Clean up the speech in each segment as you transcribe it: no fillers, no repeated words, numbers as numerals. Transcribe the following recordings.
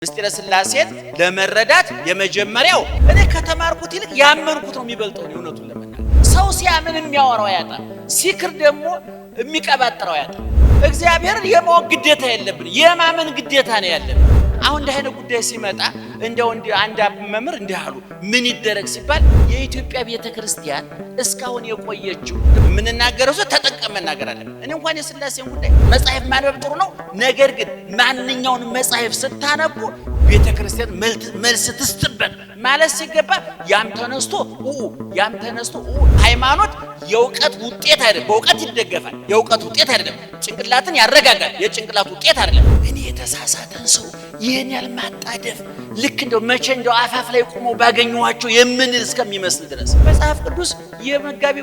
ምስጢረ ሥላሴን ለመረዳት የመጀመሪያው እኔ ከተማርኩት ይልቅ ያመንኩት ነው የሚበልጠው። እውነቱን ለመናገር ሰው ሲያምን የሚያወራው ያጣ፣ ሲክር ደግሞ የሚቀባጥረው ያጣ። እግዚአብሔርን የማወቅ ግዴታ የለብን፣ የማመን ግዴታ ነው ያለብን። አሁን እንደ አይነት ጉዳይ ሲመጣ እንደው አንድ መምህር እንዲያሉ ምን ይደረግ ሲባል የኢትዮጵያ ቤተክርስቲያን እስካሁን የቆየችው ምንናገረው ተጠንቀም መናገር አለብን። እኔ እንኳን የሥላሴን ጉዳይ መጽሐፍ ማንበብ ጥሩ ነው። ነገር ግን ማንኛውን መጽሐፍ ስታነቡ ቤተክርስቲያን መልስ ትስጥበት ማለት ሲገባ ያም ተነስቶ ሃይማኖት የእውቀት ውጤት አይደለም። በእውቀት ይደገፋል፣ የእውቀት ውጤት አይደለም። ጭንቅላትን ያረጋጋል፣ የጭንቅላት ውጤት አይደለም። እኔ የተሳሳተን ሰው ይሄን ያልማጣደፍ ልክ እንደው መቼ እንደው አፋፍ ላይ ቆመው ባገኘዋቸው የምንል እስከሚመስል ድረስ መጽሐፍ ቅዱስ የመጋቢ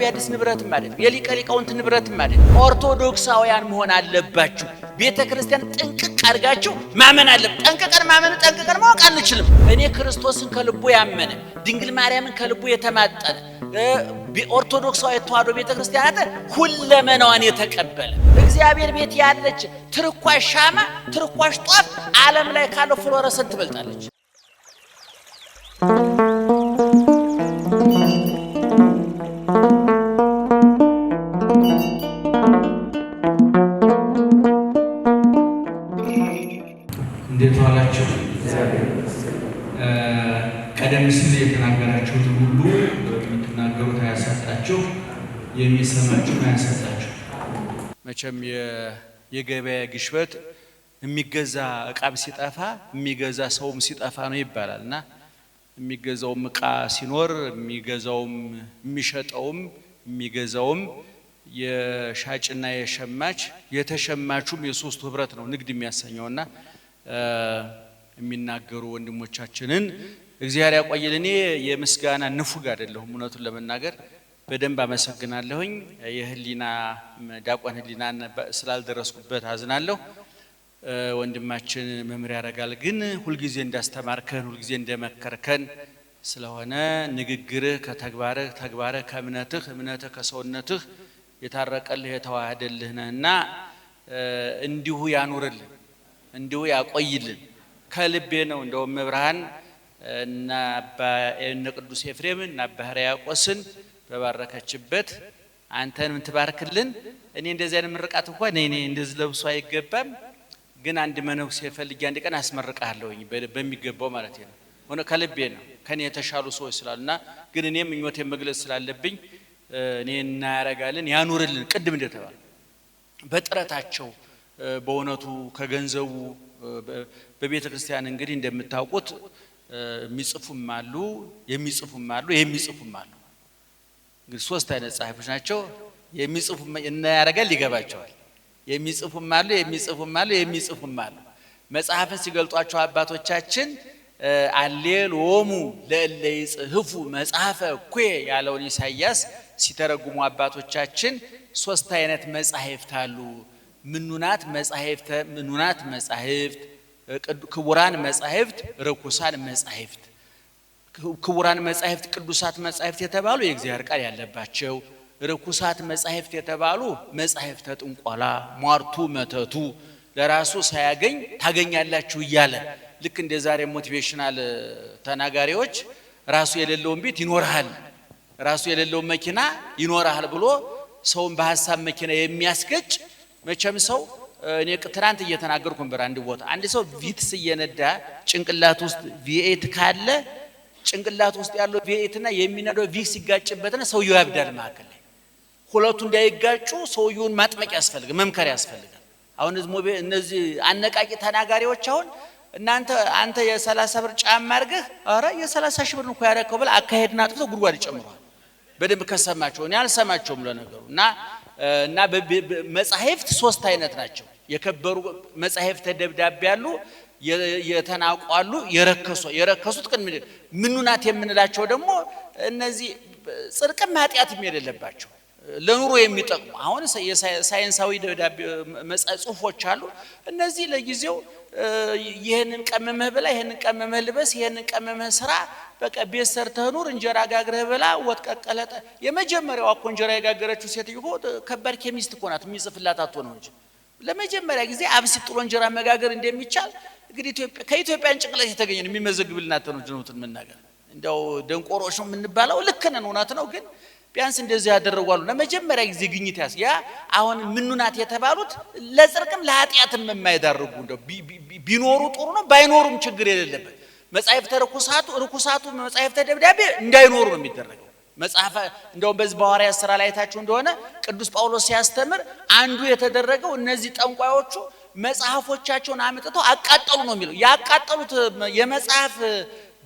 ሐዲስ ንብረት ማለት የሊቀ ሊቃውንት ንብረት ማለት ኦርቶዶክሳውያን መሆን አለባችሁ። ቤተክርስቲያን ጥንቅቅ አድርጋችሁ ማመን አለበት። ጠንቅቀን ማወቅ አንችልም። እኔ ክርስቶስን ከልቡ ያመነ ድንግል ማርያምን ከልቡ የተማጠነ ኦርቶዶክሳዊ ተዋሕዶ ቤተክርስቲያን ሁለመናዋን የተቀበለ እግዚአብሔር ቤት ያለች ትርኳሽ ሻማ ትርኳሽ ጧፍ ዓለም ላይ ካለው ፍሎረሰንት ትበልጣለች። እንዴት ዋላችሁ? ቀደም ሲል የተናገራችሁት ሁሉ የምትናገሩት አያሳጣችሁ፣ የሚሰማችሁ አያሳጣችሁ። መቼም የገበያ ግሽበት የሚገዛ ዕቃም ሲጠፋ የሚገዛ ሰውም ሲጠፋ ነው ይባላልና የሚገዛውም ዕቃ ሲኖር የሚገዛውም የሚሸጠውም የሚገዛውም የሻጭና የሸማች የተሸማቹም የሶስቱ ህብረት ነው ንግድ የሚያሰኘውና የሚናገሩ ወንድሞቻችንን እግዚአብሔር ያቆይልን። እኔ የምስጋና ንፉግ አይደለሁም። እውነቱን ለመናገር በደንብ አመሰግናለሁኝ። የህሊና ዲያቆን ህሊናን ስላልደረስኩበት አዝናለሁ። ወንድማችን መምህር ያረጋል ግን ሁልጊዜ እንዳስተማርከን ሁልጊዜ እንደመከርከን ስለሆነ ንግግርህ ከተግባርህ ተግባርህ ከእምነትህ እምነትህ ከሰውነትህ የታረቀልህ የተዋሃደልህ ነህና እንዲሁ ያኑርልን እንዲሁ ያቆይልን ከልቤ ነው። እንደውም መብርሃን እና እነ ቅዱስ ኤፍሬም እና አባ ሕርያቆስን በባረከችበት አንተንም ትባርክልን። እኔ እንደዚህ አይነት ምርቃት እንኳን እኔ እንደዚህ ለብሶ አይገባም፣ ግን አንድ መነኩሴ ፈልጌ አንድ ቀን አስመርቃለሁኝ በሚገባው ማለት ነው። ሆነ ከልቤ ነው ከኔ የተሻሉ ሰዎች ስላሉና ግን እኔም ምኞቴን መግለጽ ስላለብኝ እኔ እና ያረጋልን ያኑርልን። ቅድም እንደተባለ በጥረታቸው በእውነቱ ከገንዘቡ በቤተ ክርስቲያን እንግዲህ እንደምታውቁት የሚጽፉም አሉ የሚጽፉም አሉ። እንግዲህ ሶስት አይነት ጻፊዎች ናቸው። የሚጽፉም እና ያረጋል ይገባቸዋል። የሚጽፉም አሉ። መጽሐፍን ሲገልጧቸው አባቶቻችን አሌሎሙ ለእለ ይጽሕፉ መጽሐፈ እኩየ ያለውን ኢሳይያስ ሲተረጉሙ አባቶቻችን ሶስት አይነት መጻሕፍት አሉ። ምኑናት መጻሕፍት፣ ክቡራን መጻሕፍት፣ ርኩሳን መጻሕፍት። ክቡራን መጻሕፍት ቅዱሳት መጻሕፍት የተባሉ የእግዚአብሔር ቃል ያለባቸው፣ ርኩሳት መጻሕፍት የተባሉ መጻሕፍተ ጥንቆላ ሟርቱ መተቱ ለራሱ ሳያገኝ ታገኛላችሁ እያለ ልክ እንደ ዛሬ ሞቲቬሽናል ተናጋሪዎች ራሱ የሌለውን ቤት ይኖርሃል፣ ራሱ የሌለውን መኪና ይኖርሃል ብሎ ሰውን በሐሳብ መኪና የሚያስገጭ መቼም ሰው እኔ ትናንት እየተናገርኩ ነበር። አንድ ቦታ አንድ ሰው ቪትስ እየነዳ ጭንቅላት ውስጥ ቪኤት ካለ ጭንቅላት ውስጥ ያለው ቪኤት እና የሚነዳው ቪክስ ሲጋጭበትና ሰውየው ያብዳል። መካከል ላይ ሁለቱ እንዳይጋጩ ሰውየውን ማጥመቅ ያስፈልጋል፣ መምከር ያስፈልጋል። አሁን እነዚህ አነቃቂ ተናጋሪዎች አሁን አንተ የ30 ብር ጫማ አድርገህ አረ የ30 ሺህ ብር እንኳን ያረከው ብለ አካሄድና አጥፍቶ ጉድጓድ ይጨምራል። በደንብ ከሰማቸው እኔ አልሰማቸውም ለነገሩ እና መጻሕፍት ሶስት አይነት ናቸው። የከበሩ መጻሕፍት ደብዳቤ ያሉ የተናቋሉ የረከሱት ግን ምኑናት የምንላቸው ደግሞ እነዚህ ጽድቅም ኃጢአትም የሌለባቸው ለኑሮ የሚጠቅሙ አሁን ሳይንሳዊ ደብዳቤ ጽሑፎች አሉ። እነዚህ ለጊዜው ይሄንን ቀመመህ ብላ ይሄንን ቀመመህ ልበስ ይሄንን ቀመመህ ስራ በቃ ቤት ሰርተህ ኑር እንጀራ ጋግረህ ብላ ወጥ ቀቀለጠ። የመጀመሪያው እኮ እንጀራ የጋገረችው ሴትዮ ከባድ ኬሚስት እኮ ናት። የሚጽፍላት አጥቶ ነው እንጂ ለመጀመሪያ ጊዜ አብሲት ጥሎ እንጀራ መጋገር እንደሚቻል እንግዲህ ከኢትዮጵያ ጭንቅላት የተገኘ ነው የሚመዘግብልና ተነጅነውትን መናገር እንደው ደንቆሮሽ ነው የምንባለው ልክ ነን እውነት ነው ግን ቢያንስ እንደዚህ ያደረጓሉ ለመጀመሪያ ጊዜ ግኝት ያስ ያ አሁን ምንኑናት የተባሉት ለጽርቅም ለኃጢያትም የማይዳርጉ እንደው ቢኖሩ ጥሩ ነው ባይኖሩም ችግር የሌለበት መጻሕፍተ ርኩሳቱ መጻሕፍተ ደብዳቤ እንዳይኖሩ ነው የሚደረገው መጽሐፈ እንደው በዚህ በሐዋርያት ሥራ ላይ ታችሁ እንደሆነ ቅዱስ ጳውሎስ ሲያስተምር አንዱ የተደረገው እነዚህ ጠንቋዮቹ መጽሐፎቻቸውን አመጥተው አቃጠሉ ነው የሚለው ያቃጠሉት የመጽሐፍ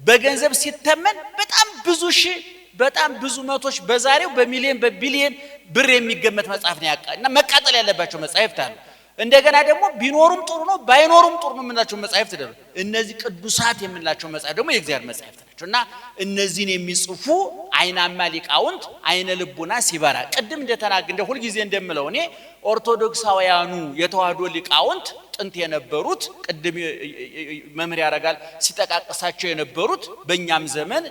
በገንዘብ ሲተመን በጣም ብዙ መቶች በዛሬው በሚሊዮን በቢሊዮን ብር የሚገመት መጽሐፍ ነው ያቃና መቃጠል ያለባቸው መጽሐፍት አሉ እንደገና ደግሞ ቢኖሩም ጥሩ ነው ባይኖሩም ጥሩ ነው የምንላቸው መጽሐፍት ደግሞ እነዚህ ቅዱሳት የምንላቸው መጽሐፍት ደግሞ የእግዚአብሔር መጽሐፍት ናቸውና እነዚህን የሚጽፉ አይናማ ሊቃውንት አይነ ልቡና ሲበራ ቅድም እንደ ሁሉ ጊዜ እንደምለው እኔ ኦርቶዶክሳውያኑ የተዋህዶ ሊቃውንት ጥንት የነበሩት ቅድም መምህር ያረጋል ሲጠቃቀሳቸው የነበሩት በእኛም ዘመን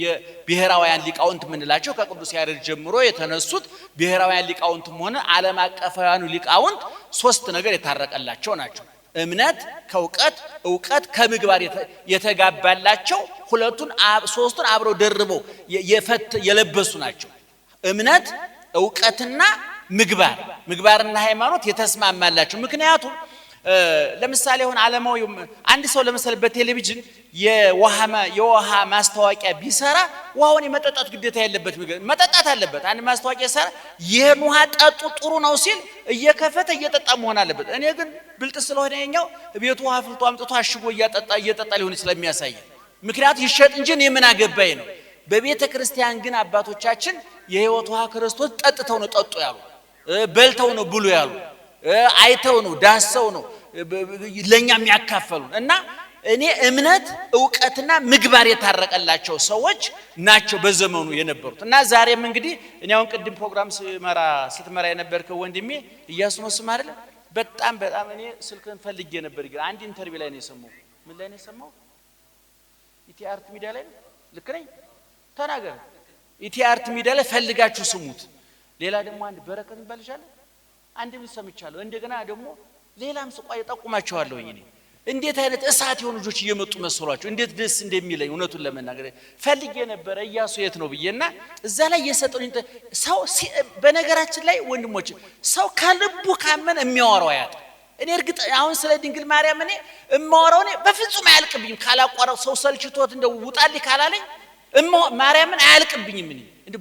የብሔራውያን ሊቃውንት ምንላቸው ከቅዱስ ያሬድ ጀምሮ የተነሱት ብሔራውያን ሊቃውንትም ሆነ ዓለም አቀፋውያኑ ሊቃውንት ሶስት ነገር የታረቀላቸው ናቸው እምነት ዕውቀት ከምግባር የተጋባላቸው ሶስቱን አብረው ደርበው የለበሱ ናቸው እምነት ዕውቀትና ምግባርና ሃይማኖት የተስማማላቸው ምክንያቱም ለምሳሌ ሆነ ዓለማው አንድ ሰው ለምሳሌ በቴሌቪዥን የውሃ ማስታወቂያ ቢሰራ ውሃውን የመጠጣት ግዴታ ያለበት መጠጣት አለበት አንድ ማስታወቂያ ሰራ ይሄን ውሃ ጠጡ ጥሩ ነው ሲል እየከፈተ እየጠጣ መሆን አለበት እኔ ግን ብልጥ ስለሆነ የኛው ቤቱ ውሃ ፍልቶ አምጥቶ አሽጎ እየጠጣ ሊሆን ስለሚያሳይ ምክንያቱ ይሸጥ እንጂ የምን አገባይ ነው በቤተ ክርስቲያን ግን አባቶቻችን የሕይወት ውሃ ክርስቶስ ጠጥተው ነው ጠጡ ያሉ በልተው ነው ብሉ ያሉ አይተው ነው ዳሰው ነው ለኛ የሚያካፈሉ እና እኔ እምነት ዕውቀትና ምግባር የታረቀላቸው ሰዎች ናቸው በዘመኑ የነበሩት እና ዛሬም እንግዲህ እኔ አሁን ቅድም ፕሮግራም ስትመራ የነበርከው ወንድሜ ኢያሱ ነው ስም አይደል በጣም እኔ ስልክን ፈልጌ ነበር ግን አንድ ኢንተርቪው ላይ ነው የሰማው ምን ላይ ነው የሰማው ኢቲአርት ሚዲያ ላይ ልክ ነኝ ተናገር ኢቲአርት ሚዲያ ላይ ፈልጋችሁ ስሙት ሌላ ደግሞ አንድ በረከት ይባልሻል አንድ ምን ሰምቻለሁ እንደገና ደግሞ ሌላም ስቋ ይጠቁማቸዋለሁ እኔ እንዴት አይነት እሳት የሆኑ ልጆች እየመጡ መስሏቸው እንዴት ደስ እንደሚለኝ እውነቱን ለመናገር ፈልጌ ነበር ኢያሱ የት ነው ብዬና እዛ ላይ የሰጠኝ ሰው በነገራችን ላይ ወንድሞች ሰው ከልቡ ካመን የሚያወራው ያጣ እኔ እርግጥ አሁን ስለ ድንግል ማርያም እኔ እማወራው እኔ በፍጹም አያልቅብኝም ካላቋረው ሰው ሰልችቶት እንደው ውጣልኝ ካላለኝ ማርያምን አያልቅብኝም እኔ እንደ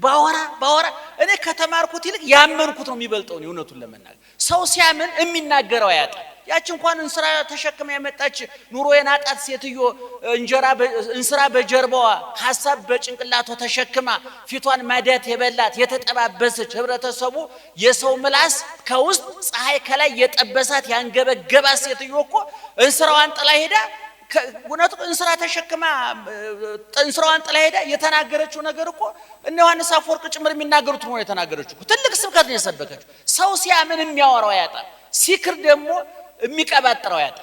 ባወራ እኔ ከተማርኩት ይልቅ ያመንኩት ነው የሚበልጠው ነው እውነቱን ለመናገር ሰው ሲያምን የሚናገረው ያጣ ያቺ እንኳን እንስራ ተሸክማ የመጣች ኑሮ የናጣት ሴትዮ እንስራ በጀርባዋ ሐሳብ በጭንቅላቷ ተሸክማ ፊቷን ማዳት የበላት የተጠባበሰች ህብረተሰቡ የሰው ምላስ ከውስጥ ፀሐይ ከላይ የጠበሳት ያንገበገባት ሴትዮ እኮ እንስራዋን ጥላ ሄዳ ወናቱ እንስራ ተሸክማ እንስራዋን ጥላ ሄዳ የተናገረችው ነገር እኮ እነ ዮሐንስ አፈወርቅ ጭምር የሚናገሩት ነው የተናገረችው ትልቅ ስብከት ነው የሰበከችው ሰው ሲያምን የሚያወራው ያጣ ሲክር ደግሞ የሚቀባጥረው ያጣ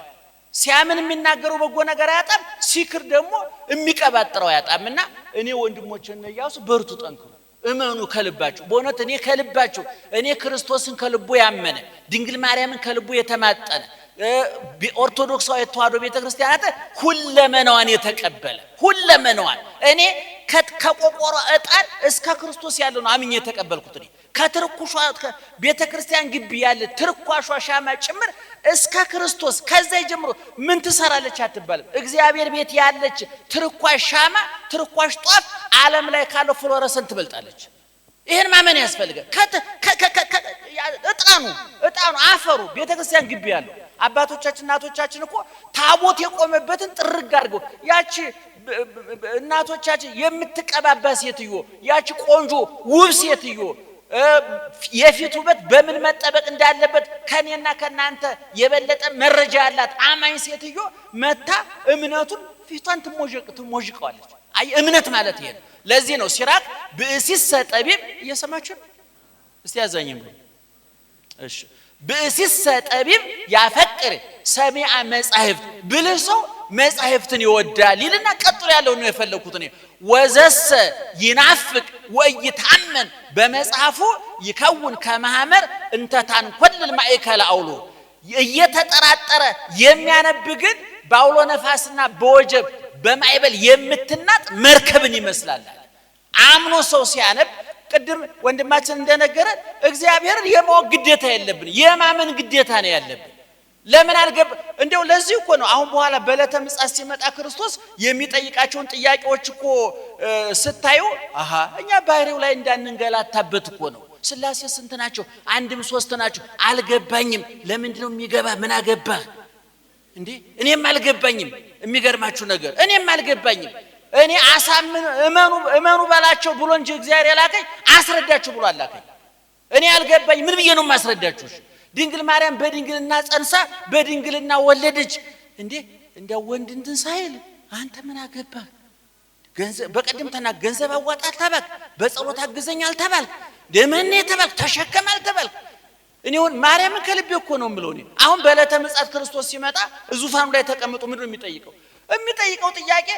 ሲያምን የሚናገረው በጎ ነገር ያጣም ሲክር ደግሞ የሚቀባጥረው ያጣምና እኔ ወንድሞቼና ኢያሱ በርቱ ጠንክሩ እመኑ ከልባችሁ በእውነት እኔ ከልባችሁ እኔ ክርስቶስን ከልቡ ያመነ ድንግል ማርያምን ከልቡ የተማጠነ ኦርቶዶክሳዊ ተዋህዶ ቤተክርስቲያናት ሁለመናዋን የተቀበለ ሁለመናዋን እኔ ከቆቆሮ እጣን እስከ ክርስቶስ ያለው ነው አምኜ የተቀበልኩት እኔ ከትርኩሿ ቤተክርስቲያን ግቢ ያለ ትርኳሿ ሻማ ጭምር እስከ ክርስቶስ ከዛ ጀምሮ ምን ትሰራለች አትባልም እግዚአብሔር ቤት ያለች ትርኳሽ ሻማ ትርኳሽ ጧፍ ዓለም ላይ ካለው ፍሎረሰንት ትበልጣለች ይሄን ማመን ያስፈልጋል እጣኑ አፈሩ ቤተክርስቲያን ግቢ ያለው አባቶቻችን እናቶቻችን እኮ ታቦት የቆመበትን ጥርግ አድርገው ያቺ እናቶቻችን የምትቀባባ ሴትዮ ያቺ ቆንጆ ውብ ሴትዮ የፊት ውበት በምን መጠበቅ እንዳለበት ከኔና ከናንተ የበለጠ መረጃ ያላት አማኝ ሴትዮ መታ እምነቱን ፊቷን ትሞዥቀዋለች አይ እምነት ማለት ይሄ ነው ለዚህ ነው ሲራክ ብእሲስ ጠቢብ እየሰማችሁ እስቲ ያዛኝም እሺ ብእሲስ ጠቢብ ያፈቅር ሰሚዓ መጻሕፍት ብልህ ሰው መጻሕፍትን ይወዳል ይልና ቀጥሎ ያለው ነው የፈለኩት እኔ ወዘሰ ይናፍቅ ወይታመን በመጽሐፉ ይከውን ከማህመር እንተታን ኩል ማእከለ አውሎ እየተጠራጠረ የሚያነብ ግን በአውሎ ነፋስና በወጀብ በማይበል የምትናጥ መርከብን ይመስላል። አምኖ ሰው ሲያነብ ቅድም ወንድማችን እንደነገረ እግዚአብሔርን የማወቅ ግዴታ የለብን፣ የማመን ግዴታ ነው ያለብን። ለምን አልገባ እንደው ለዚህ እኮ ነው አሁን በኋላ በዕለተ ምጽአት ሲመጣ ክርስቶስ የሚጠይቃቸውን ጥያቄዎች እኮ ስታዩ እኛ ባህሪው ላይ እንዳንንገላታበት እኮ ነው። ሥላሴ ስንት ናቸው? አንድም ሶስት ናቸው። አልገባኝም። ለምንድን ነው የሚገባ? ምን አገባህ እንዴ? እኔም አልገባኝም። የሚገርማችሁ ነገር እኔም አልገባኝም። እኔ አሳምን እመኑ በላቸው ብሎ እንጂ እግዚአብሔር ያላከኝ አስረዳችሁ ብሎ አላከኝ። እኔ አልገባኝ ምን ብዬ ነው ማስረዳችሁ? ድንግል ማርያም በድንግልና ጸንሳ በድንግልና ወለደች እንዴ? እንደ ወንድ እንትን ሳይል አንተ ምን አገባህ? ገንዘብ በቀደም ገንዘብ አዋጣ አልተባልክ፣ በጸሎት አግዘኝ አልተባልክ፣ ደመኔ ተባልክ፣ ተሸከም አልተባልክ። እኔውን ማርያምን ከልቤ እኮ ነው የምለው። እኔ አሁን በዕለተ ምጽአት ክርስቶስ ሲመጣ ዙፋኑ ላይ ተቀምጦ ምንድን ነው የሚጠይቀው ጥያቄ?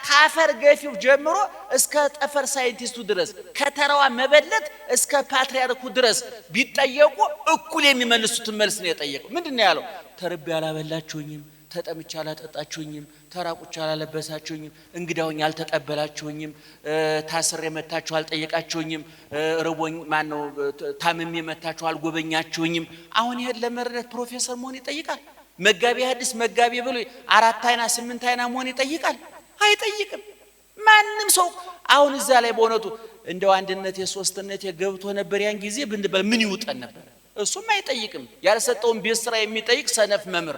ከአፈር ገፊው ጀምሮ እስከ ጠፈር ሳይንቲስቱ ድረስ ከተራዋ መበለት እስከ ፓትርያርኩ ድረስ ቢጠየቁ እኩል የሚመልሱትን መልስ ነው የጠየቀው። ምንድን ነው ያለው? ተርቤ አላበላችሁኝም፣ ተጠምቼ አላጠጣችሁኝም፣ ተራቁቼ አላለበሳችሁኝም፣ እንግዳውኝ አልተቀበላችሁኝም፣ ታስሬ መታችሁ አልጠየቃችሁኝም፣ ርቦኝ ማነው ታምሜ መታችሁ አልጎበኛችሁኝም። አሁን ይሄን ለመረዳት ፕሮፌሰር መሆን ይጠይቃል? መጋቢ ሐዲስ መጋቢ ብሎ 4 አይና 8 አይና መሆን ይጠይቃል? አይጠይቅም። ማንም ሰው አሁን እዛ ላይ በእውነቱ እንደው አንድነት የሶስትነት የገብቶ ነበር ያን ጊዜ ብንበል ምን ይውጠን ነበር? እሱም አይጠይቅም። ያልሰጠውን ቤት ስራ የሚጠይቅ ሰነፍ መምህር።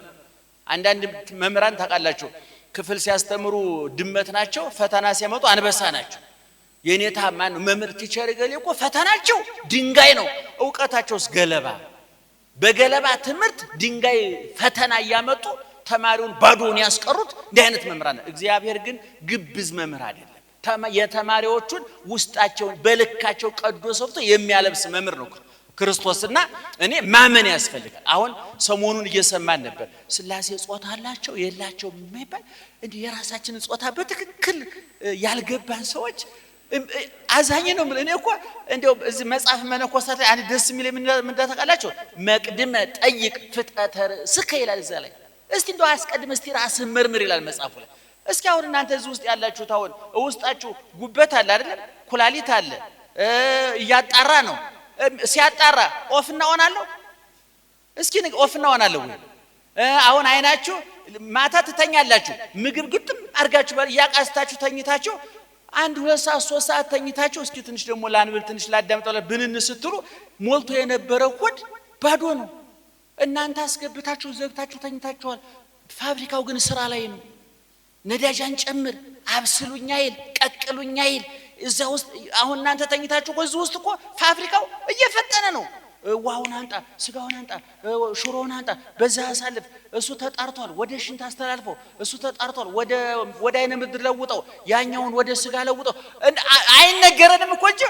አንዳንድ መምህራን ታውቃላችሁ ክፍል ሲያስተምሩ ድመት ናቸው፣ ፈተና ሲያመጡ አንበሳ ናቸው። የኔታ ማን መምህር ቲቸር ገሌ እኮ ፈተናቸው ድንጋይ ነው፣ ዕውቀታቸውስ ገለባ። በገለባ ትምህርት ድንጋይ ፈተና እያመጡ ተማሪውን ባዶውን ያስቀሩት እንዲህ አይነት መምህራን። እግዚአብሔር ግን ግብዝ መምህር አይደለም። የተማሪዎቹን ውስጣቸውን በልካቸው ቀዶ ሰፍቶ የሚያለብስ መምህር ነው ክርስቶስና እኔ ማመን ያስፈልጋል። አሁን ሰሞኑን እየሰማን ነበር ሥላሴ ጾታ አላቸው የላቸው የማይባል እንዲህ የራሳችንን ጾታ በትክክል ያልገባን ሰዎች አዛኝ ነው ማለት። እኔ እኮ እንደው እዚህ መጽሐፍ መነኮሳት ላይ አንድ ደስ የሚል ምን እንዳታውቃላችሁ? መቅድመ ጠይቅ ፍጥረተ ርእስከ ይላል እዛ ላይ። እስቲ እንደው አስቀድም እስቲ ራስህ መርምር ይላል መጽሐፉ ላይ። እስኪ አሁን እናንተ እዚህ ውስጥ ያላችሁት አሁን ውስጣችሁ ጉበት አለ አይደል? ኩላሊት አለ፣ እያጣራ ነው። ሲያጣራ ኦፍና ኦን አለው? እስኪ ኦፍና ኦን አለው ወይ? አሁን አይናችሁ ማታ ትተኛላችሁ፣ ምግብ ግጥም አድርጋችሁ እያቃስታችሁ ተኝታችሁ 1 2 ሰዓት 3 ሰዓት ተኝታችሁ እስኪ ትንሽ ደግሞ ላንብል ትንሽ ላዳምጠው ብንን ስትሉ ሞልቶ የነበረው ሆድ ባዶ ነው። እናንተ አስገብታችሁ ዘግታችሁ ተኝታችኋል። ፋብሪካው ግን ስራ ላይ ነው። ነዳጅ አንጨምር፣ አብስሉኛ ይል፣ ቀቅሉኛ ይል። እዛ ውስጥ አሁን እናንተ ተኝታችሁ እዚህ ውስጥ እኮ ፋብሪካው እየፈጠነ ነው። ውሃውን አንጣ፣ ስጋውን አንጣ፣ ሽሮውን አንጣ፣ በዛ አሳልፍ። እሱ ተጣርቷል፣ ወደ ሽንት አስተላልፈው። እሱ ተጣርቷል፣ ወደ አይነ ምድር ለውጠው፣ ያኛውን ወደ ስጋ ለውጠው። አይነገረንም እኮ እንጂ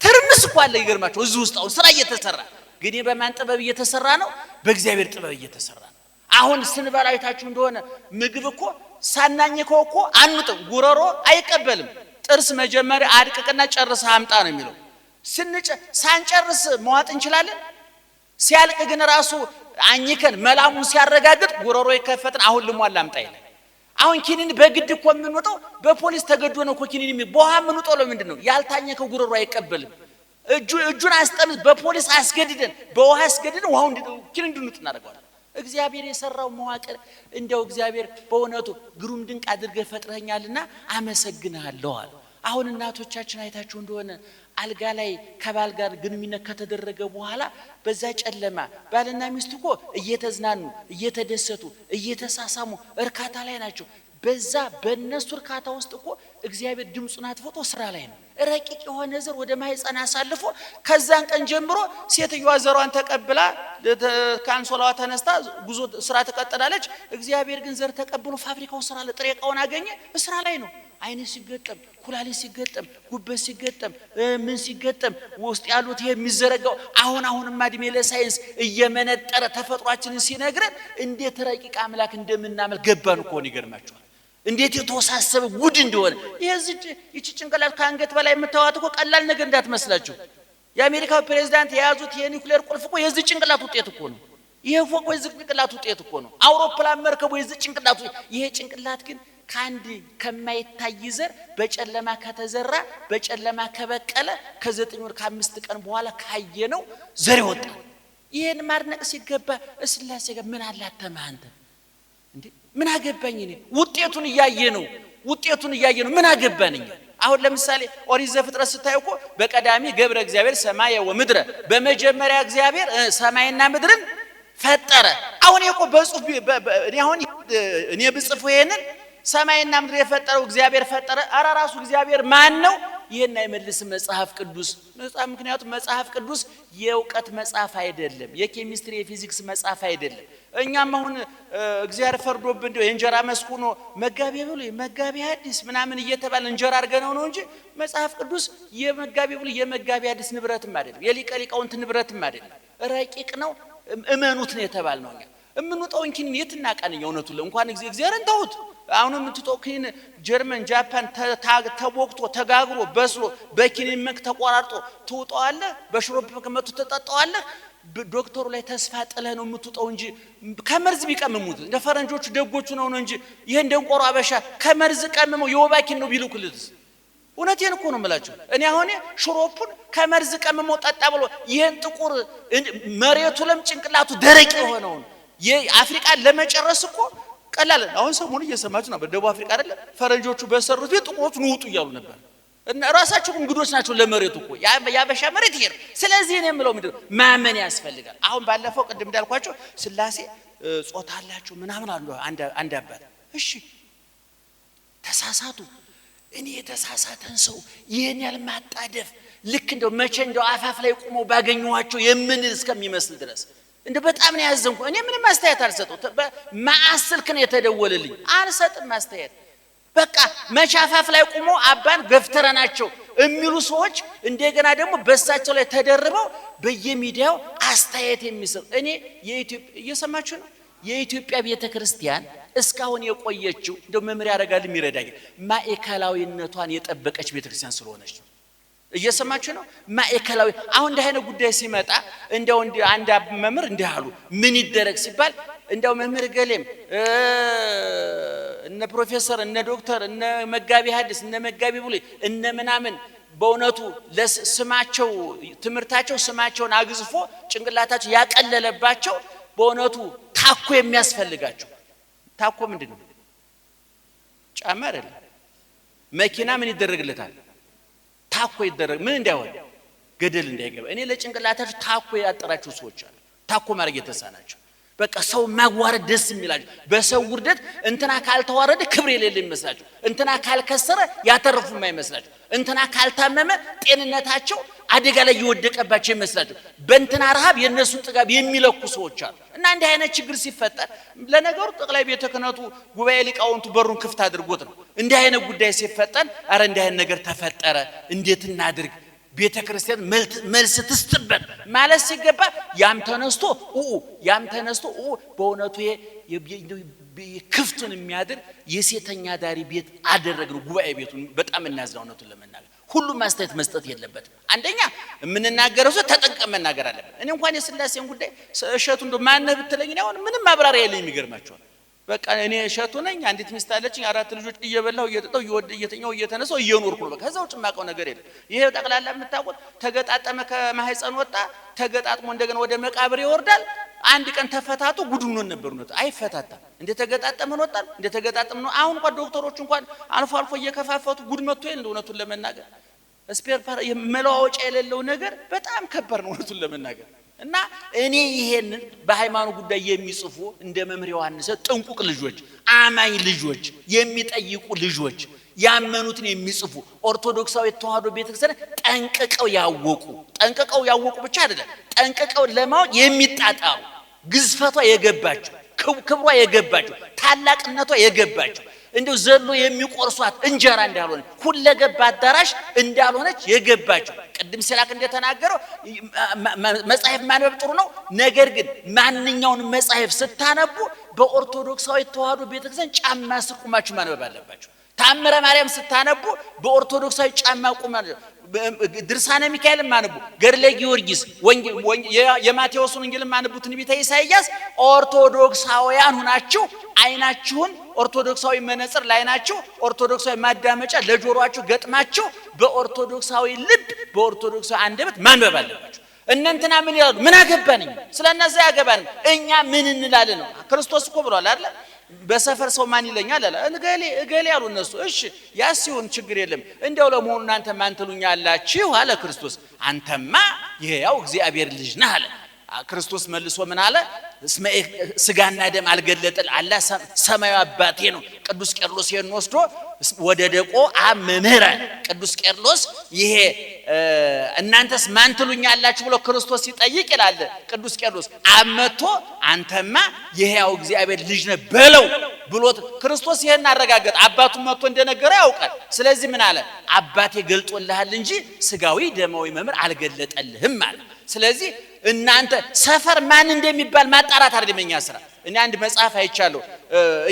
ትርምስ እኮ አለ። ይገርማችሁ እዚህ ውስጥ አሁን ስራ እየተሰራ ግን በማን ጥበብ እየተሰራ ነው? በእግዚአብሔር ጥበብ እየተሰራ ነው። አሁን ስንበላ አይታችሁ እንደሆነ ምግብ እኮ ሳናኝከው እኮ አንጥም፣ ጉረሮ አይቀበልም። ጥርስ መጀመሪያ አድቅቅና ጨርሰህ አምጣ ነው የሚለው። ሳንጨርስ መዋጥ እንችላለን። ሲያልቅ ግን ራሱ አኝከን መላሙን ሲያረጋግጥ ጉሮሮ ይከፈትን። አሁን ልሟላ አምጣ ይላል። አሁን ኪኒን በግድ እኮ የምንወጣው በፖሊስ ተገዶ ነው እኮ ኪኒን በውሃ የምንወጣው ለምንድን ነው? ያልታኘከው ጉሮሮ አይቀበልም። እጁን አስጠምዝ በፖሊስ አስገድደን በውሃ አስገድደን ውሃው ኪኒን እንድንውጥ እናደርገዋለን። እግዚአብሔር የሰራው መዋቅር እንደው እግዚአብሔር በእውነቱ ግሩም ድንቅ አድርገህ ፈጥረኛልና አመሰግንሃለሁ አለ። አሁን እናቶቻችን አይታችሁ እንደሆነ አልጋ ላይ ከባል ጋር ግንኙነት ከተደረገ በኋላ በዛ ጨለማ ባልና ሚስት እኮ እየተዝናኑ እየተደሰቱ እየተሳሳሙ እርካታ ላይ ናቸው። በዛ በእነሱ እርካታ ውስጥ እኮ እግዚአብሔር ድምፁን አጥፍቶ ስራ ላይ ነው። ረቂቅ የሆነ ዘር ወደ ማህፀን አሳልፎ ከዛን ቀን ጀምሮ ሴትዮዋ ዘሯን ተቀብላ ካንሶላዋ ተነስታ ጉዞ ስራ ተቀጥላለች። እግዚአብሔር ግን ዘር ተቀብሎ ፋብሪካው ስራ ለጥሬ ዕቃውን አገኘ፣ ስራ ላይ ነው። አይን ሲገጠም፣ ኩላሊት ሲገጠም፣ ጉበት ሲገጠም፣ ምን ሲገጠም ውስጥ ያሉት ይሄ የሚዘረጋው አሁንማ እድሜ ለሳይንስ እየመነጠረ ተፈጥሯችንን ሲነግረን እንዴት ረቂቅ አምላክ እንደምናመልክ ገባን እኮ ነው። ይገርማችኋል እንዴት የተወሳሰበ ጉድ እንደሆነ። ይቺ ጭንቅላት ከአንገት በላይ የምታዋት እኮ ቀላል ነገር እንዳትመስላችሁ። የአሜሪካው ፕሬዝዳንት የያዙት የኒውክሌር ቁልፍ እኮ የዚህ ጭንቅላት ውጤት እኮ ነው። ይሄ ፎቅ ወይ ጭንቅላት ውጤት እኮ ነው። አውሮፕላን መርከብ ወይ ጭንቅላት። ይሄ ጭንቅላት ግን ካንድ ከማይታይ ዘር በጨለማ ከተዘራ በጨለማ ከበቀለ ከ9 ወር ከ5 ቀን በኋላ ካየነው ዘር ይወጣል። ይሄን ማድነቅ ሲገባ እስላሴ ጋር ምን አላተማ አንተ እንዴ? ምን አገባኝ እኔ? ውጤቱን እያየ ነው ምን አገባኝ? አሁን ለምሳሌ ኦሪት ዘፍጥረት ስታዩ እኮ በቀዳሚ ገብረ እግዚአብሔር ሰማየ ወምድረ፣ በመጀመሪያ እግዚአብሔር ሰማይና ምድርን ፈጠረ። አሁን እኮ በጽሁፍ እኔ ብጽፍ ይሄንን ሰማይና ምድር የፈጠረው እግዚአብሔር ፈጠረ። አራ ራሱ እግዚአብሔር ማን ነው? ይሄን አይመልስም መጽሐፍ ቅዱስ። ምክንያቱም መጽሐፍ ቅዱስ የእውቀት መጽሐፍ አይደለም፣ የኬሚስትሪ የፊዚክስ መጽሐፍ አይደለም። እኛም አሁን እግዚአብሔር ፈርዶብን እንደው የእንጀራ መስኩ ነው መጋቢ ብሎ መጋቢ ሐዲስ ምናምን እየተባለ እንጀራ አድርገነው ነው እንጂ መጽሐፍ ቅዱስ የመጋቢ ብሎ የመጋቢ ሐዲስ ንብረትም አይደለም፣ የሊቀ ሊቃውንት ንብረትም አይደለም። ረቂቅ ነው፣ እመኑት ነው የተባልነው። እኛ እምንውጠው እንኪን የትናቃነኛ እውነቱን እንኳን እግዚአብሔርን ተውት። አሁን የምትጠውኪን ጀርመን ጃፓን ተቦክቶ ተጋግሮ በስሎ በኪኒን መክ ተቆራርጦ ትውጣዋለህ፣ በሽሮፕ ከመቱ ተጠጣዋለህ። ዶክተሩ ላይ ተስፋ ጥለህ ነው የምትውጣው እንጂ ከመርዝ ቢቀምሙት እንደ ፈረንጆቹ ደጎቹ ነው እንጂ ይሄን ደንቆሮ አበሻ ከመርዝ ቀምመው የወባኪን ነው ቢልኩልስ። እውነቴን እኮ ነው የምላችሁ። እኔ አሁን ሽሮፑን ከመርዝ ቀምመው ጠጣ ብሎ ይሄን ጥቁር መሬቱ ለም ጭንቅላቱ ደረቅ የሆነውን የአፍሪካን ለመጨረስ እኮ ቀላል። አሁን ሰሞኑን እየሰማችሁ ነበር፣ ደቡብ አፍሪካ አይደለ ፈረንጆቹ በሰሩት ቤት ጥቁሮቹ ንውጡ እያሉ ነበር። እና ራሳቸው እንግዶች ናቸው ለመሬቱ እኮ ያበሻ መሬት ይሄ። ስለዚህ እኔ የምለው ምንድነው ማመን ያስፈልጋል። አሁን ባለፈው ቅድም እንዳልኳቸው ስላሴ ጾታ አላቸው ምናምን አሉ አንድ አባት። እሺ ተሳሳቱ። እኔ የተሳሳተን ሰው ይሄን ያልማጣደፍ ልክ እንደው መቼ እንደው አፋፍ ላይ ቆመው ባገኘዋቸው የምን እስከሚመስል ድረስ እንደ በጣም ነው ያዘንኩ። እኔ ምንም ማስተያየት አልሰጠው። ማአስልክ ነው የተደወለልኝ። አልሰጥም ማስተያየት። በቃ መቻፋፍ ላይ ቆሞ አባን ገፍተረናቸው የሚሉ ሰዎች እንደገና ደግሞ በሳቸው ላይ ተደርበው በየሚዲያው አስተያየት የሚሰጥ እኔ የኢትዮጵያ እየሰማችሁ ነው። የኢትዮጵያ ቤተክርስቲያን እስካሁን የቆየችው እንደው መምሪያ ያረጋል የሚረዳኝ ማዕከላዊነቷን የጠበቀች ቤተክርስቲያን ስለሆነች ነው። እየሰማችሁ ነው። ማዕከላዊ አሁን እንደ አይነት ጉዳይ ሲመጣ እንደው አንድ መምህር እንዲያሉ ምን ይደረግ ሲባል እንደው መምህር ገሌም እነ ፕሮፌሰር እነ ዶክተር እነ መጋቢ ሐዲስ እነ መጋቢ ብሉይ እነ ምናምን በእውነቱ ለስማቸው ትምህርታቸው ስማቸውን አግዝፎ ጭንቅላታቸው ያቀለለባቸው በእውነቱ ታኮ የሚያስፈልጋቸው ታኮ ምንድነው? ጫማ አይደለም። መኪና ምን ይደረግለታል? ታኮ ይደረግ ምን እንዳይሆን ገደል እንዳይገባ። እኔ ለጭንቅላታቸው ታኮ ያጠራቸው ሰዎች አሉ። ታኮ ማድረግ የተሳናቸው በቃ ሰው ማጓረድ ደስ የሚላቸው በሰው ውርደት እንትና ካልተዋረደ ክብር የሌለ ይመስላቸው፣ እንትና ካልከሰረ ያተርፉ የማይመስላቸው፣ እንትና ካልታመመ ጤንነታቸው አደጋ ላይ ይወደቀባቸው ይመስላቸው፣ በእንትና ረሃብ የነሱ ጥጋብ የሚለኩ ሰዎች አሉ። እና እንዲህ አይነት ችግር ሲፈጠር ለነገሩ ጠቅላይ ቤተ ክህነቱ ጉባኤ ሊቃውንቱ በሩን ክፍት አድርጎት ነው። እንዲህ አይነት ጉዳይ ሲፈጠር አረ እንዲህ አይነት ነገር ተፈጠረ እንዴት እናድርግ ቤተ ክርስቲያን መልስ ትስጥበት ማለት ሲገባ ያም ተነስቶ በእውነቱ ክፍቱን የሚያድር የሴተኛ ዳሪ ቤት አደረግነው ጉባኤ ቤቱን። በጣም እናዝናውነቱን ለመናገር ሁሉም ማስተያየት መስጠት የለበትም። አንደኛ የምንናገረው ሰው ተጠንቀቅ መናገር አለበት። እኔ እንኳን የስላሴን ጉዳይ እሸቱ እንደው ማነህ ብትለኝ አሁን ምንም ማብራሪያ የለኝም። የሚገርማቸው በቃ እኔ እሸቱ ነኝ፣ አንዲት ሚስት አለችኝ፣ 4 ልጆች እየበላሁ እየጠጣሁ እየተኛሁ እየተነሳሁ እየኖርኩ ነው። በቃ ከዛ ውጭ የማውቀው ነገር የለም። ይሄ ጠቅላላ የምታውቁት ተገጣጠመ ከማህፀን ወጣ ተገጣጥሞ እንደገና ወደ መቃብር ይወርዳል። አንድ ቀን ተፈታቱ ጉድ ሆኖ ነበር ነው። አይፈታታም። እንደ ተገጣጠመን ወጣል እንደ ተገጣጠመን ነው። አሁን እንኳን ዶክተሮች እንኳን አልፎ አልፎ እየከፋፈቱ ጉድ መጥቶ ይል እውነቱን ለመናገር ስፔር ፓርት መለዋወጫ የሌለው ነገር በጣም ከባድ ነው እውነቱን ለመናገር። እና እኔ ይሄንን በሃይማኖት ጉዳይ የሚጽፉ እንደ መምህር ዮሐንስ ጥንቁቅ ልጆች፣ አማኝ ልጆች፣ የሚጠይቁ ልጆች፣ ያመኑትን የሚጽፉ ኦርቶዶክሳዊ ተዋህዶ ቤተክርስቲያን ጠንቅቀው ያወቁ ብቻ አይደለም ጠንቅቀው ለማወቅ የሚጣጣሩ ግዝፈቷ የገባቸው ክብሯ የገባቸው ታላቅነቷ የገባቸው እንደው ዘሎ የሚቆርሷት እንጀራ እንዳልሆነ ሁለገብ አዳራሽ እንዳልሆነች የገባቸው ቅድም ሲላክ እንደተናገረው መጽሐፍ ማንበብ ጥሩ ነው። ነገር ግን ማንኛውን መጽሐፍ ስታነቡ በኦርቶዶክሳዊ ተዋህዶ ቤተክርስቲያን ጫማ ስር ቆማችሁ ማንበብ አለባችሁ። ታምረ ማርያም ስታነቡ በኦርቶዶክሳዊ ጫማ ቁማችሁ ድርሳነ ሚካኤል ማነቡ ገድለ ጊዮርጊስ የማቴዎስ ወንጌል ማነቡ ትንቢተ ኢሳይያስ ኦርቶዶክሳውያን ሆናችሁ አይናችሁን ኦርቶዶክሳዊ መነጽር ላይናችሁ ኦርቶዶክሳዊ ማዳመጫ ለጆሮአችሁ ገጥማችሁ በኦርቶዶክሳዊ ልብ በኦርቶዶክሳዊ አንደበት ማንበብ አለባችሁ። እነንተና ምን ይላሉ? ምን አገባን? ስለነዛ ያገባን እኛ ምን እንላለን ነው። ክርስቶስ እኮ ብሏል አይደል? በሰፈር ሰው ማን ይለኛል አለ እገሌ ያሉ እነሱ። እሺ ያስ ሲሆን ችግር የለም። እንደው ለመሆኑ እናንተ ማን ትሉኛላችሁ አለ ክርስቶስ። አንተማ ይሄው እግዚአብሔር ልጅ ነህ አለ ክርስቶስ። መልሶ ምን አለ? ስጋና ደም አልገለጠል አላ ሰማያዊ አባቴ ነው። ቅዱስ ቄርሎስ ይሄን ወስዶ ወደ ደቆ አመምህረ ቅዱስ ቄርሎስ ይሄ እናንተስ ማን ትሉኛላችሁ ብሎ ክርስቶስ ሲጠይቅ ይላል ቅዱስ ቄርሎስ አመቶ አንተማ ይሄው እግዚአብሔር ልጅ ነህ በለው ብሎት ክርስቶስ ይሄን አረጋገጠ። አባቱ መጥቶ እንደነገረው ያውቃል። ስለዚህ ምን አለ? አባቴ ገልጦልሃል እንጂ ስጋዊ ደማዊ መምህር አልገለጠልህም አለ። ስለዚህ እናንተ ሰፈር ማን እንደሚባል ማጣራት አይደለም የኛ ስራ። እኔ አንድ መጽሐፍ አይቻለሁ።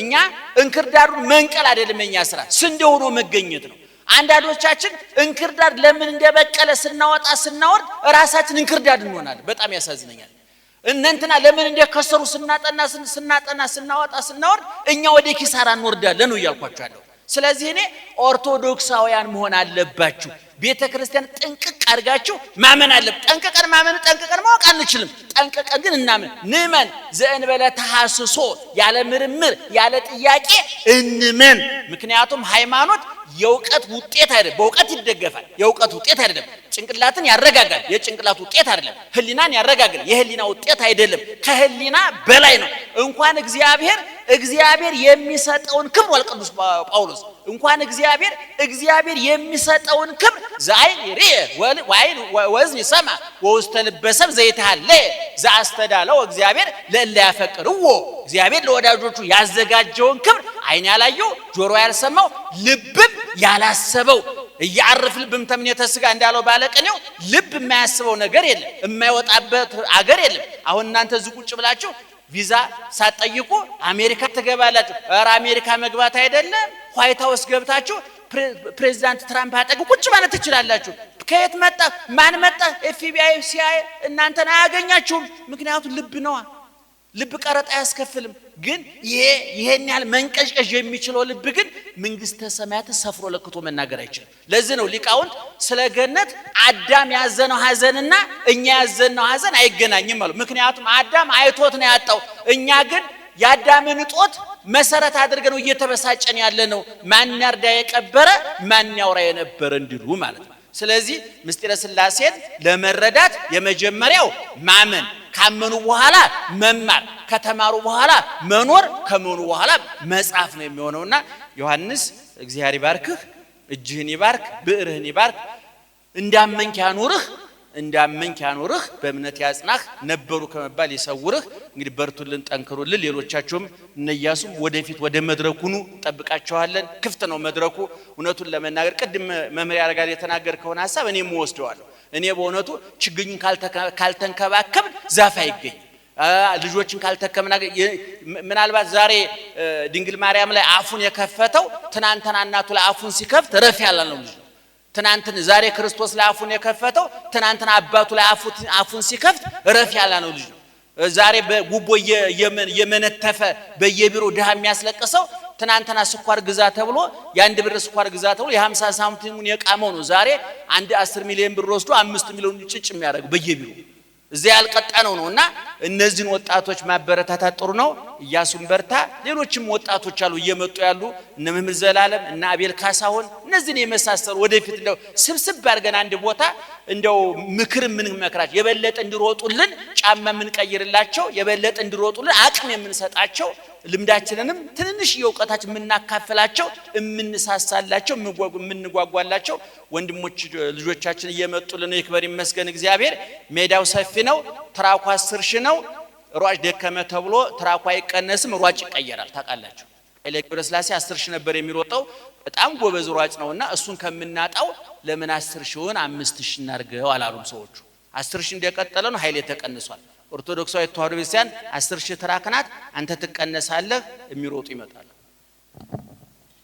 እኛ እንክርዳዱን መንቀል አይደለም የኛ ስራ፣ ስንዴ ሆኖ መገኘት ነው። አንዳንዶቻችን እንክርዳድ ለምን እንደበቀለ ስናወጣ ስናወርድ ራሳችን እንክርዳድ እንሆናለን። በጣም ያሳዝነኛል። እነንተና ለምን እንደከሰሩ ስናጠና ስናወጣ ስናወርድ እኛ ወደ ኪሳራ እንወርዳለን ነው እያልኳችኋለሁ። ስለዚህ እኔ ኦርቶዶክሳውያን መሆን አለባችሁ። ቤተ ክርስቲያን ጥንቅቅ አድርጋችሁ ማመን አለ። ጠንቅቀን ማመን ጠንቅቀን ማወቅ አንችልም። ጠንቅቀን ግን እናምን ንመን ዘእንበለ ተሐስሶ ያለ ምርምር ያለ ጥያቄ እንመን። ምክንያቱም ሃይማኖት የእውቀት ውጤት አይደለም። በእውቀት ይደገፋል። የእውቀት ውጤት አይደለም። ጭንቅላትን ያረጋጋል። የጭንቅላት ውጤት አይደለም። ህሊናን ያረጋጋል። የህሊና ውጤት አይደለም። ከህሊና በላይ ነው። እንኳን እግዚአብሔር የሚሰጠውን ክብር ወልቅዱስ ጳውሎስ እንኳን እግዚአብሔር የሚሰጠውን ክብር ዛይ ሪ ወዝን ይሰማ ወውስተ ልበሰብ ዘይታለ ዘአስተዳለው እግዚአብሔር ለእለ ያፈቅርዎ እግዚአብሔር ለወዳጆቹ ያዘጋጀውን ክብር አይን ያላየው ጆሮ ያልሰማው ልብም ያላሰበው እያርፍ ልብም ተምኔተ ሥጋ እንዳለው ባለቀኔው ልብ የማያስበው ነገር የለም። የማይወጣበት አገር የለም። አሁን እናንተ እዚህ ቁጭ ብላችሁ ቪዛ ሳትጠይቁ አሜሪካ ትገባላችሁ። ኧረ አሜሪካ መግባት አይደለም ዋይት ሃውስ ገብታችሁ ፕሬዝዳንት ትራምፕ አጠገብ ቁጭ ማለት ትችላላችሁ። ከየት መጣ ማን መጣ ኤፍቢአይ ሲአይ እናንተን አያገኛችሁም። ምክንያቱም ልብ ነዋ። ልብ ቀረጥ አያስከፍልም። ግን ይሄን ያህል መንቀዥቀዥ የሚችለው ልብ ግን መንግስተ ሰማያት ሰፍሮ ለክቶ መናገር አይችልም። ለዚህ ነው ሊቃውንት ስለ ገነት አዳም ያዘነው ሐዘንና እኛ ያዘነው ሐዘን አይገናኝም ማለት። ምክንያቱም አዳም አይቶት ነው ያጣው። እኛ ግን ያዳምን ጦት መሰረት አድርገን እየተበሳጨን ያለ ነው። ማን ያርዳ የቀበረ ማን ያውራ የነበረ እንዲሉ ማለት ነው። ስለዚህ ምስጢረ ሥላሴን ለመረዳት የመጀመሪያው ማመን፣ ካመኑ በኋላ መማር፣ ከተማሩ በኋላ መኖር፣ ከመኖሩ በኋላ መጻፍ ነው የሚሆነውና ዮሐንስ እግዚአብሔር ይባርክህ፣ እጅህን ይባርክ፣ ብዕርህን ይባርክ፣ እንዳመንክ ያኑርህ፣ በእምነት ያጽናህ፣ ነበሩ ከመባል ይሰውርህ። እንግዲህ በርቱልን፣ ጠንክሩልን። ሌሎቻችሁም እነያሱም ወደፊት ወደ መድረኩኑ ጠብቃቸዋለን። ክፍት ነው መድረኩ። እውነቱን ለመናገር ቅድም መምህር ያረጋል የተናገርከውን ሐሳብ እኔም ወስደዋለሁ። እኔ በእውነቱ ችግኙን ካልተንከባከብ ዛፍ አይገኝ። ልጆችን ካልተከምና ምናልባት ዛሬ ድንግል ማርያም ላይ አፉን የከፈተው ትናንትና እናቱ ላይ አፉን ሲከፍት ረፍ ያለ ነው ልጅ። ትናንትን ዛሬ ክርስቶስ ላይ አፉን የከፈተው ትናንትና አባቱ ላይ አፉን ሲከፍት ረፍ ያለ ነው ልጅ። ዛሬ በጉቦ የመነተፈ በየቢሮ ድሃ የሚያስለቅሰው ትናንትና ስኳር ግዛ ተብሎ የአንድ ብር ስኳር ግዛ ተብሎ የ50 ሳንቲሙን የቃመው ነው ዛሬ 10 ሚሊዮን ብር ወስዶ 5 ሚሊዮን ጭጭ የሚያደርግ በየቢሮ እዚያ ያልቀጣነው ነውና እነዚህን ወጣቶች ማበረታታት ጥሩ ነው። ኢያሱን በርታ። ሌሎችም ወጣቶች አሉ እየመጡ ያሉ እነ መምህር ዘላለም እና አቤል ካሳሁን እነዚህን የመሳሰሉ ወደፊት እንደው ስብስብ አድርገን አንድ ቦታ እንደው ምክር ምን መከራቸው የበለጠ እንዲሮጡልን ጫማ ምን ቀይርላቸው የበለጠ እንዲሮጡልን አቅም የምንሰጣቸው ልምዳችንንም ትንንሽ የውቀታችን የምናካፈላቸው የምንሳሳላቸው የምንጓጓላቸው ወንድሞች ልጆቻችን እየመጡልን ይክበር ይመስገን እግዚአብሔር። ሜዳው ሰፊ ነው። ትራኳ 10 ሺህ ነው። ሯጭ ደከመ ተብሎ ትራኳ አይቀነስም፣ ሯጭ ይቀየራል። ታውቃላችሁ ኃይለ ገብረስላሴ 10 ሺህ ነበር የሚሮጠው። በጣም ጎበዝ ሯጭ ነውና እሱን ከምናጣው ለምን 10 ሺውን 5 ሺህ እናርገው አላሉም ሰዎቹ። 10 ሺህ እንደቀጠለ ነው፣ ኃይሌ ተቀንሷል። ኦርቶዶክሳዊ ተዋሕዶ ቤተክርስቲያን 10 ሺህ ትራክ ናት። አንተ ትቀነሳለህ፣ የሚሮጡ ይመጣሉ።